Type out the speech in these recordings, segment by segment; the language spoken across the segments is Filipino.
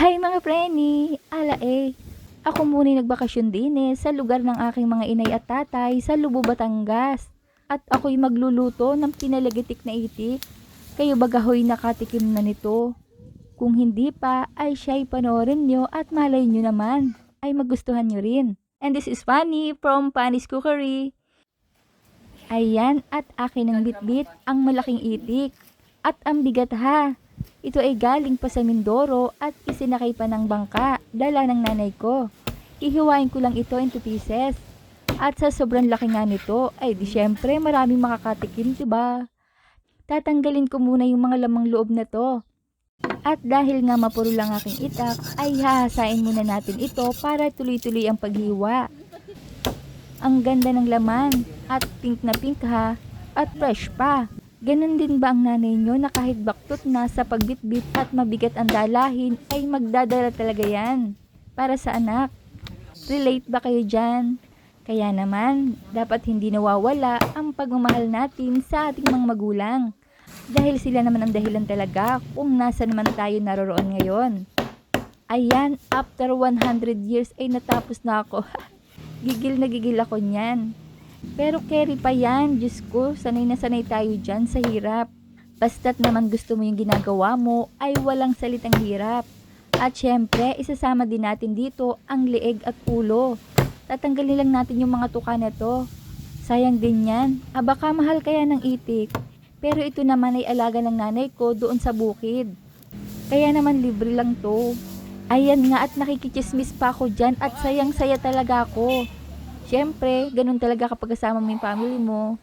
Hi mga preni! Ako muna'y nagbakasyon din sa lugar ng aking mga inay at tatay sa Lubo, Batangas. At ako'y magluluto ng pinalagitik na itik. Kayo bagahoy nakatikim na nito? Kung hindi pa ay siya'y panoorin nyo at malay nyo naman ay magustuhan nyo rin. And this is Fanny from Fanny's Cookery. Ayan, at akin ang bitbit ang malaking itik. At ang bigat ha. Ito ay galing pa sa Mindoro at isinakay pa ng bangka, dala ng nanay ko. Hihiwain ko lang ito into pieces. At sa sobrang laki nga nito, ay di syempre maraming makakatikim, diba? Tatanggalin ko muna yung mga lamang loob na to. At dahil nga mapuro lang aking itak, ay hahasain muna natin ito para tuloy-tuloy ang paghiwa. Ang ganda ng laman at pink na pink ha, at fresh pa. Ganon din ba ang nanay nyo na kahit baktot na sa pagbitbit at mabigat ang dalahin ay magdadala talaga yan para sa anak? Relate ba kayo dyan? Kaya naman, dapat hindi nawawala ang pagmamahal natin sa ating mga magulang. Dahil sila naman ang dahilan talaga kung nasa naman tayo naroroon ngayon. Ayan, after 100 years ay natapos na ako. Gigil na gigil ako niyan. Pero carry pa yan, Diyos ko, sanay na sanay tayo dyan sa hirap. Basta't naman gusto mo yung ginagawa mo, ay walang salitang hirap. At syempre, isasama din natin dito ang leeg at ulo. Tatanggalin lang natin yung mga tuka na to. Sayang din yan, baka mahal kaya ng itik. Pero ito naman ay alaga ng nanay ko doon sa bukid. Kaya naman libre lang to. Ayan nga at nakikichismis pa ako dyan at sayang-saya talaga ako. Siyempre, ganun talaga kapag kasama mo yung family mo.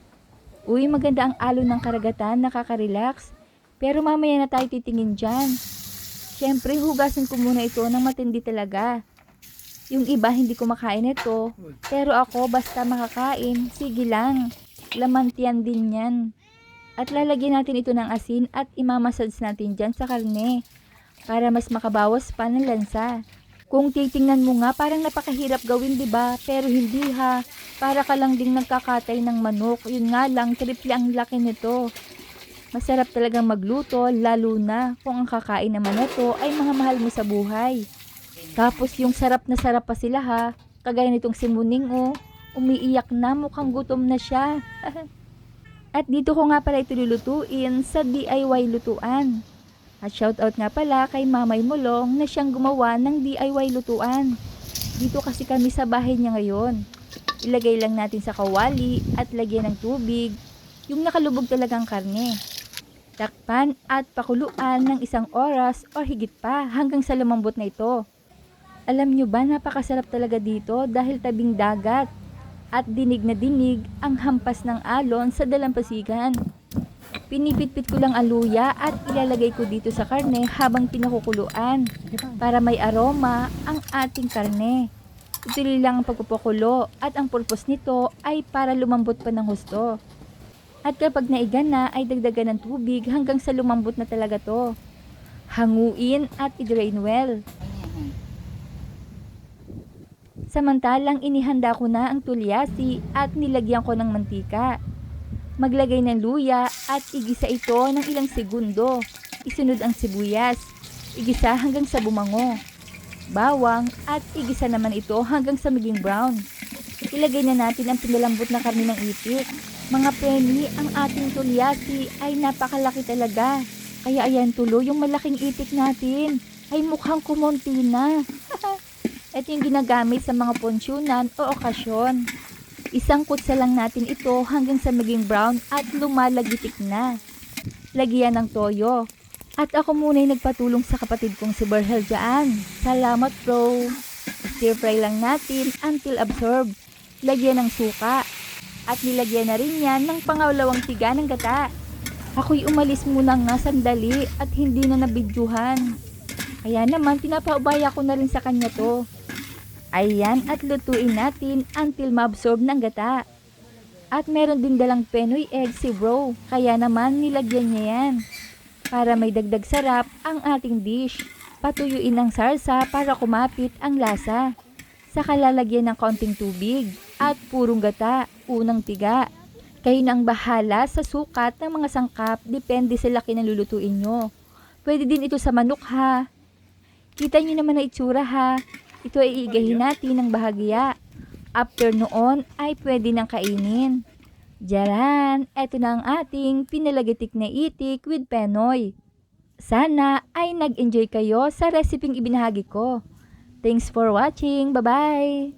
Uy, maganda ang alon ng karagatan, nakaka-relax. Pero mamaya na tayo titingin dyan. Siyempre, hugasin ko muna ito ng matindi talaga. Yung iba hindi ko makain ito. Pero ako, basta makakain, sige lang. Lamantian din yan. At lalagyan natin ito ng asin at imamassage natin dyan sa karne. Para mas makabawas pa ng lansa. Kung titingnan mo nga, parang napakahirap gawin, 'di ba? Pero hindi ha. Para ka lang ding nagkakatay ng manok. Yun nga lang, triple ang laki nito. Masarap talagang magluto, lalo na kung ang kakain naman nito ay mga mahal mo sa buhay. Tapos yung sarap na sarap pa sila ha. Kagaya nitong si Muning umiiyak na, mukhang gutom na siya. At dito ko nga pala ito lulutuin sa DIY lutuan. At shoutout nga pala kay Mamay Mulong na siyang gumawa ng DIY lutuan. Dito kasi kami sa bahay niya ngayon. Ilagay lang natin sa kawali at lagyan ng tubig yung nakalubog talagang karne. Takpan at pakuluan ng 1 oras o higit pa hanggang sa lumambot na ito. Alam nyo ba, napakasarap talaga dito dahil tabing dagat at dinig na dinig ang hampas ng alon sa dalampasigan. Pinipitpit ko lang ang luya at ilalagay ko dito sa karne habang pinakukuluan para may aroma ang ating karne. Ituloy lang ang pagpupakulo at ang purpose nito ay para lumambot pa ng husto. At kapag naigan na ay dagdagan ng tubig hanggang sa lumambot na talaga to. Hanguin at i-drain well. Samantalang inihanda ko na ang tulyasi at nilagyan ko ng mantika. Maglagay ng luya at igisa ito ng ilang segundo. Isunod ang sibuyas. Igisa hanggang sa bumango. Bawang at igisa naman ito hanggang sa maging brown. Ilagay na natin ang pinalambot na karne ng itik. Mga preni, ang ating tulyasi ay napakalaki talaga. Kaya ayan tuloy yung malaking itik natin ay mukhang kumonti na. Ito yung ginagamit sa mga ponsyonan o okasyon. Isangkot sa lang natin ito hanggang sa maging brown at lumalagitik na. Lagyan ng toyo. At ako muna ay nagpatulong sa kapatid kong si Berhel dyan. Salamat bro. Stir fry lang natin until absorb. Lagyan ng suka. At nilagyan na rin yan ng pangalawang tiga ng gata. Ako'y umalis muna nga sandali at hindi na nabidyuhan. Kaya naman pinapaubaya ko na rin sa kanya to. Ayan, at lutuin natin until maabsorb ng gata. At meron din dalang Penoy egg si bro, kaya naman nilagyan niya yan. Para may dagdag sarap ang ating dish. Patuyuin ng sarsa para kumapit ang lasa. Saka lalagyan ng konting tubig at purong gata, unang tiga. Kayo na ang bahala sa sukat ng mga sangkap, depende sa laki ng lulutuin nyo. Pwede din ito sa manok ha. Kita nyo naman na itsura ha. Ito ay igahin natin ng bahagya. After noon ay pwede nang kainin. Diyaran, eto na ang ating pinalagitik na itik with penoy. Sana ay nag-enjoy kayo sa reseping ibinahagi ko. Thanks for watching. Bye-bye!